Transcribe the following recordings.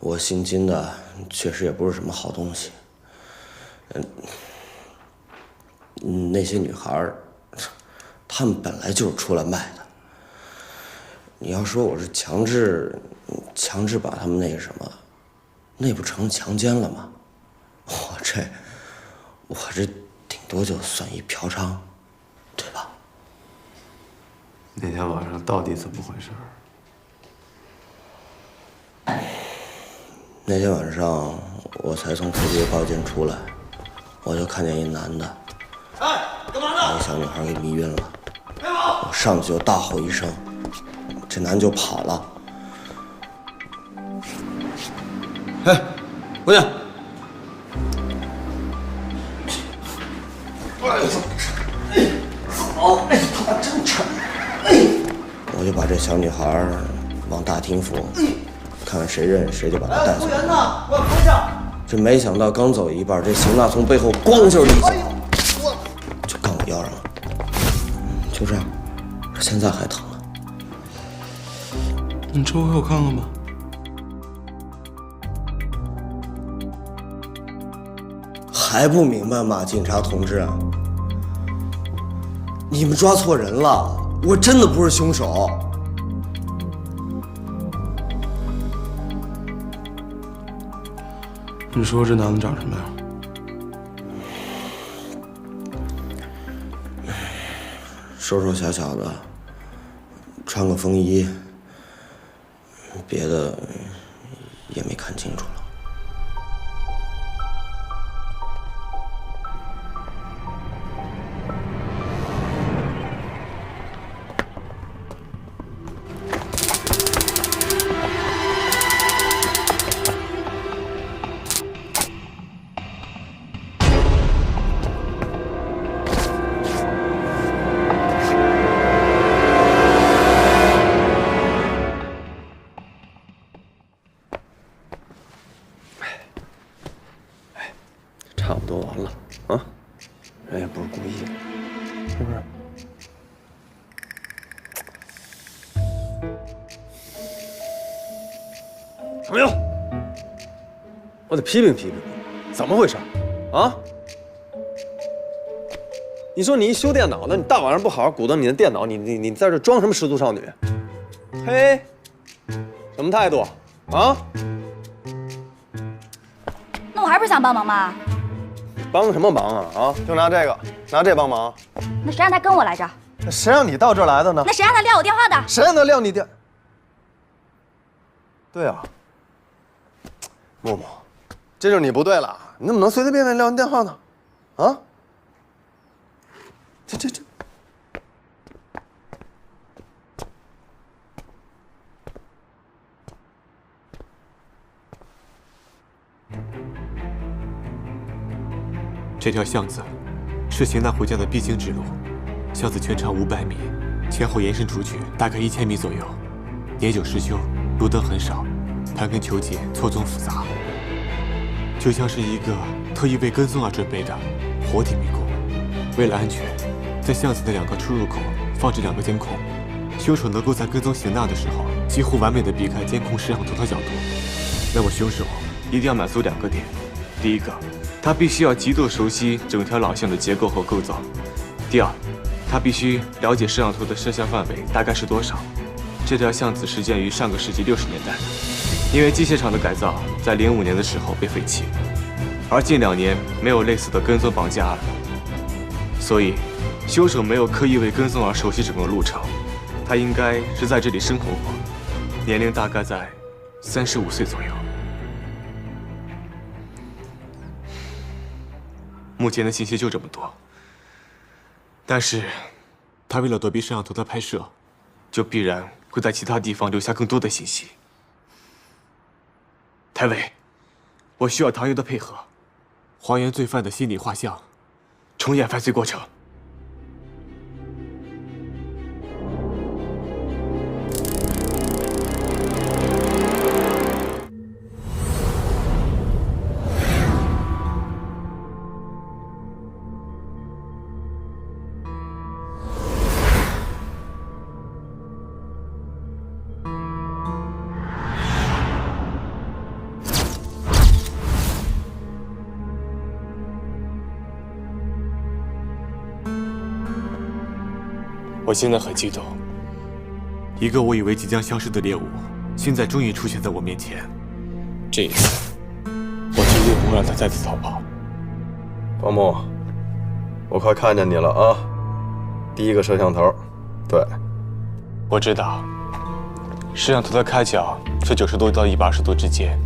我姓金的确实也不是什么好东西。那些女孩，她们本来就是出来卖的。你要说我是强制把她们那个什么，那不成强奸了吗？我这顶多就算一嫖娼，对吧？那天晚上到底怎么回事？那天晚上我才从 KTV 包间出来，我就看见一男的，干嘛呢？把一小女孩给迷晕了。我上去就大吼一声，这男就跑了。哎，姑娘。他妈真沉！我就把这小女孩往大厅扶，看看谁认识谁就把她带走。服务员呢？我要喝下。这没想到刚走一半，这邢娜从背后咣就是一脚，就干我腰上了。就这样，现在还疼呢。你抽给我看看吧。还不明白吗，警察同志？你们抓错人了，我真的不是凶手。你说这男的长什么样？瘦瘦小小的，穿个风衣，别的也没看清楚了。差不多完了啊，人也不是故意的，是不是？程勇，我得批评批评你，怎么回事？啊？你说你一修电脑的，你大晚上不好好鼓捣你的电脑，你在这装什么失足少女？嘿，什么态度？啊？那我还不是想帮忙吗？帮什么忙啊？啊，就拿这帮忙？那谁让他跟我来着？那谁让你到这儿来的呢？那谁让他撂我电话的？谁让他撂你电？对啊，默默，这就是你不对了，你怎么能随随便便撂人电话呢？啊？这。这条巷子是邢娜回家的必经之路，巷子全长500米，前后延伸出去大概1000米左右。年久失修，路灯很少，盘根球节，错综复杂，就像是一个特意为跟踪而准备的活体迷宫。为了安全，在巷子的2个出入口放置2个监控，凶手能够在跟踪邢娜的时候，几乎完美的避开监控摄像头的角度。那么凶手一定要满足2个点：第一个，他必须要极度熟悉整条老巷的结构和构造；第二，他必须了解摄像头的摄像范围大概是多少。这条巷子始建于上个世纪60年代，因为机械厂的改造，在05年的时候被废弃，而近2年没有类似的跟踪绑架案，所以凶手没有刻意为跟踪而熟悉整个路程，他应该是在这里生活过，年龄大概在35岁左右。目前的信息就这么多，但是他为了躲避摄像头的拍摄，就必然会在其他地方留下更多的信息。台委，我需要唐优的配合，还原罪犯的心理画像，重演犯罪过程。我现在很激动。一个我以为即将消失的猎物，现在终于出现在我面前。这一次，我绝对不会让他再次逃跑。方木，我快看见你了啊！第一个摄像头，对，我知道，摄像头的开角是90度到120度之间，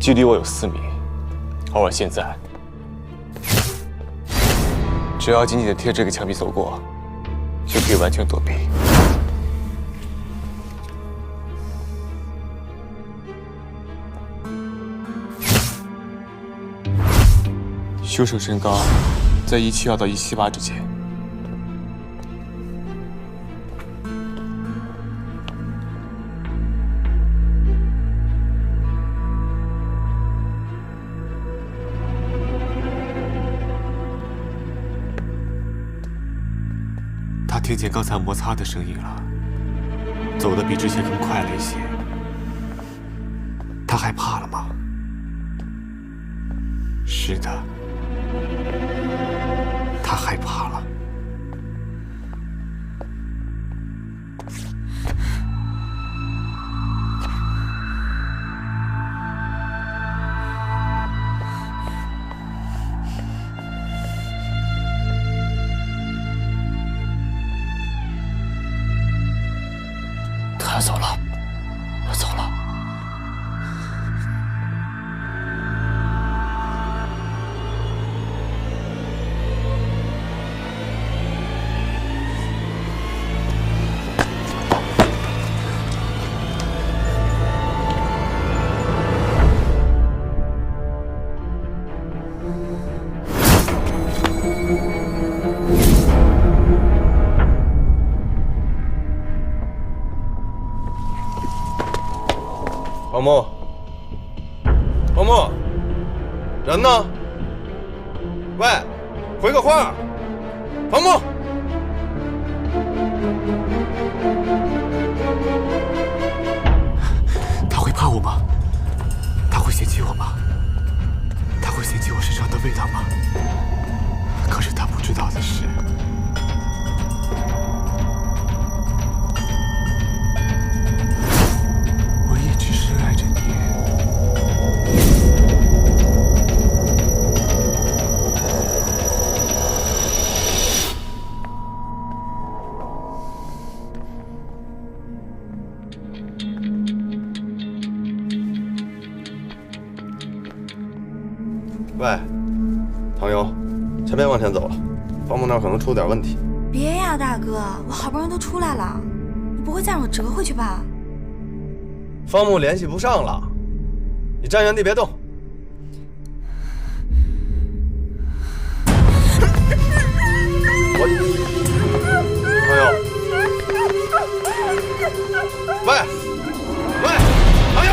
距离我有4米，而我现在只要紧紧地贴这个墙壁走过，就可以完全躲避。凶手身高在172到178之间。他听见刚才摩擦的声音了，走得比之前更快了一些。他害怕了吗？是的。他害怕了。他走了，他走了。方木，方木，人呢？喂，回个话，方木。他会怕我吗？他会嫌弃我吗？他会嫌弃我身上的味道吗？可是他不知道的是，我一直深爱着你。喂，唐游，先别往前走了，方木那儿可能出点问题。别呀，大哥，我好不容易都出来了，你不会再让我折回去吧？方木联系不上了，你站原地别动。唐游，喂，喂，唐游。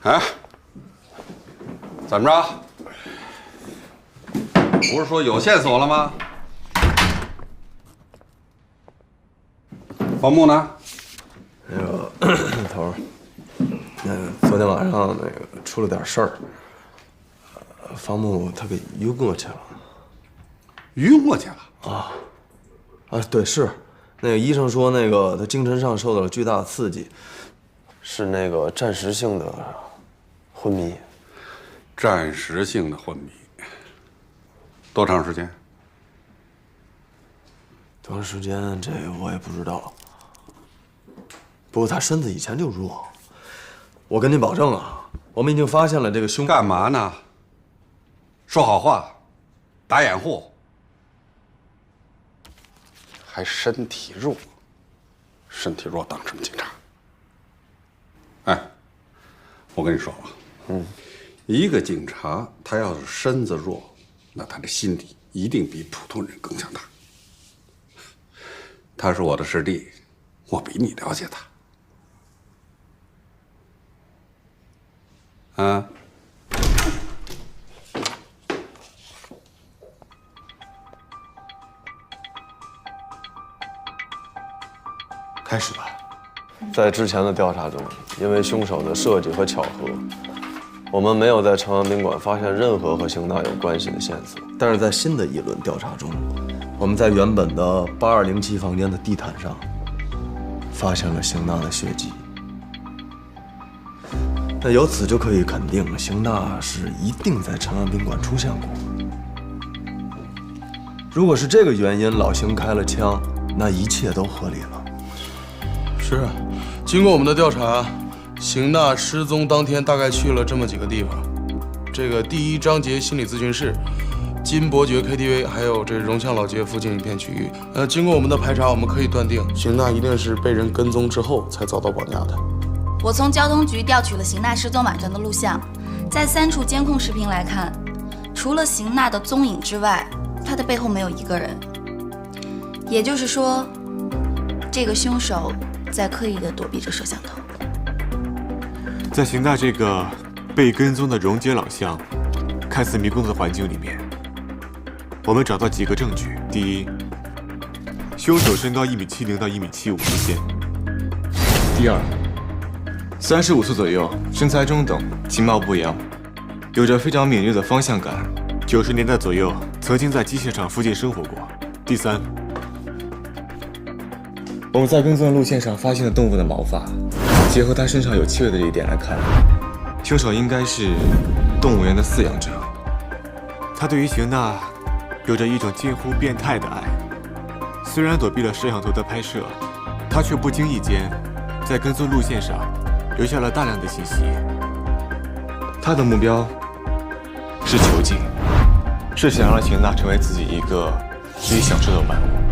哎，怎么着？不是说有线索了吗？方木呢？那个头儿，那个昨天晚上那个出了点事儿，方木他给晕过去了。晕过去了？对，是，那个医生说那个他精神上受到了巨大的刺激，是那个暂时性的昏迷。暂时性的昏迷，多长时间？多长时间这我也不知道。不过他身子以前就弱，我跟您保证啊，我们已经发现了这个凶。干嘛呢？说好话，打掩护，还身体弱，身体弱当什么警察？哎，我跟你说啊，一个警察他要是身子弱，那他的心理一定比普通人更强大。他是我的师弟，我比你了解他。啊，开始吧。在之前的调查中，因为凶手的设计和巧合，我们没有在朝阳宾馆发现任何和邢娜有关系的线索。但是在新的一轮调查中，我们在原本的8207房间的地毯上发现了邢娜的血迹。那由此就可以肯定，邢娜是一定在朝阳宾馆出现过。如果是这个原因，老邢开了枪，那一切都合理了。是啊，经过我们的调查，邢娜失踪当天大概去了这么几个地方：这个第一章节心理咨询室、金伯爵 KTV， 还有这荣巷老街附近一片区域。经过我们的排查，我们可以断定，邢娜一定是被人跟踪之后才遭到绑架的。我从交通局调取了邢娜失踪晚上的录像，在3处监控视频来看，除了邢娜的踪影之外，她的背后没有一个人。也就是说，这个凶手在刻意地躲避着摄像头。在邢娜这个被跟踪的荣街老巷、看似迷宫的环境里面，我们找到几个证据。第一，凶手身高1.70米到1.75米之间。第二，35岁左右，身材中等，其貌不扬，有着非常敏锐的方向感，90年代左右曾经在机械厂附近生活过。第三，我们在跟踪的路线上发现了动物的毛发，结合他身上有气味的这一点来看，凶手应该是动物园的饲养者。他对于邢娜有着一种近乎变态的爱，虽然躲避了摄像头的拍摄，他却不经意间在跟踪路线上留下了大量的信息。他的目标是囚禁，是想让邢娜成为自己一个可以享受的玩物。